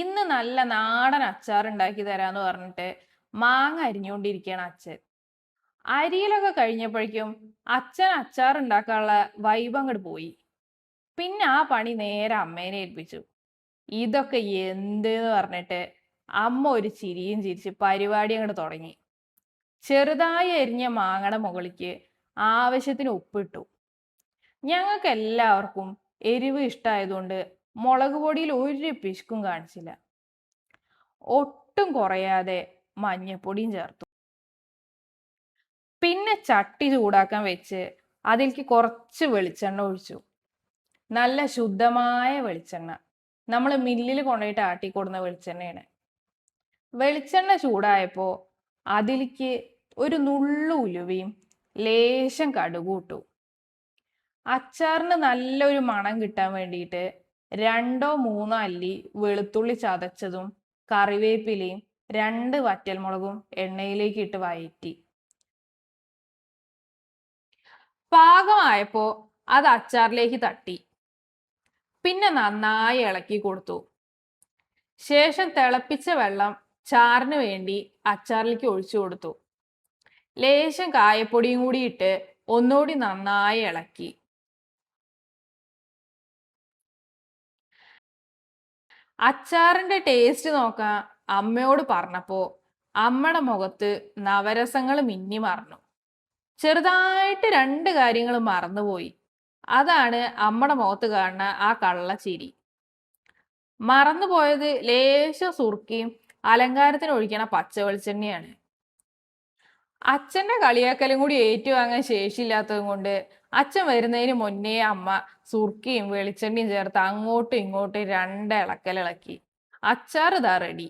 ഇന്ന് നല്ല നാടൻ അച്ചാർ ഉണ്ടാക്കി തരാന്ന് പറഞ്ഞിട്ട് മാങ്ങ അരിഞ്ഞുകൊണ്ടിരിക്കുകയാണ് അച്ഛൻ. അരിയിലൊക്കെ കഴിഞ്ഞപ്പോഴേക്കും അച്ഛൻ അച്ചാർ ഉണ്ടാക്കാനുള്ള വൈബ് അങ്ങോട്ട് പോയി. പിന്നെ ആ പണി നേരെ അമ്മേനെ ഏൽപ്പിച്ചു. ഇതൊക്കെ എന്തെന്ന് പറഞ്ഞിട്ട് അമ്മ ഒരു ചിരിയും ചിരിച്ച് പരിപാടി അങ്ങോട്ട് തുടങ്ങി. ചെറുതായി എരിഞ്ഞ മാങ്ങയുടെ മുകളിലേക്ക് ആവശ്യത്തിന് ഉപ്പിട്ടു. ഞങ്ങൾക്ക് എല്ലാവർക്കും എരിവ് ഇഷ്ടമായതുകൊണ്ട് മുളക് പൊടിയിൽ ഒരു പിശുക്കും കാണിച്ചില്ല. ഒട്ടും കുറയാതെ മഞ്ഞപ്പൊടിയും ചേർത്തു. പിന്നെ ചട്ടി ചൂടാക്കാൻ വെച്ച് അതിലേക്ക് കുറച്ച് വെളിച്ചെണ്ണ ഒഴിച്ചു. നല്ല ശുദ്ധമായ വെളിച്ചെണ്ണ, നമ്മൾ മില്ലിൽ കൊണ്ടുപോയിട്ട് ആട്ടിക്കൊടുന്ന വെളിച്ചെണ്ണയാണ്. വെളിച്ചെണ്ണ ചൂടായപ്പോൾ അതിലേക്ക് ഒരു നുള്ളു ഉലുവയും ലേശം കടുകും ഇട്ടു. അച്ചാറിന് നല്ലൊരു മണം കിട്ടാൻ വേണ്ടിയിട്ട് 2-3 അല്ലി വെളുത്തുള്ളി ചതച്ചതും കറിവേപ്പിലയും 2 വറ്റൽമുളകും എണ്ണയിലേക്ക് ഇട്ട് വഴറ്റി. പാകമായപ്പോ അത് അച്ചാറിലേക്ക് തട്ടി. പിന്നെ നന്നായി ഇളക്കി കൊടുത്തു. ശേഷം തിളപ്പിച്ച വെള്ളം ചാറിന് വേണ്ടി അച്ചാറിലേക്ക് ഒഴിച്ചു കൊടുത്തു. ലേശം കായപ്പൊടിയും കൂടി ഇട്ട് ഒന്നുകൂടി നന്നായി ഇളക്കി. അച്ചാറിന്റെ ടേസ്റ്റ് നോക്കാൻ അമ്മയോട് പറഞ്ഞപ്പോ അമ്മയുടെ മുഖത്ത് നവരസങ്ങൾ മിന്നി മറന്നു. ചെറുതായിട്ട് 2 കാര്യങ്ങൾ മറന്നുപോയി. അതാണ് അമ്മയുടെ മുഖത്ത് കാണുന്ന ആ കള്ളച്ചിരി. മറന്നുപോയത് ലേശം സുർക്കയും അലങ്കാരത്തിന് ഒഴിക്കണ പച്ച വെളിച്ചെണ്ണയാണ്. അച്ഛന്റെ കളിയാക്കലും കൂടി ഏറ്റുവാങ്ങാൻ ശേഷിയില്ലാത്തത് കൊണ്ട് അച്ഛൻ വരുന്നതിന് മുന്നേ അമ്മ സുർക്കയും വെളിച്ചെണ്ണയും ചേർത്ത് അങ്ങോട്ടും ഇങ്ങോട്ടും 2 ഇളക്കലിളക്കി. അച്ചാർ ഇതാ റെഡി.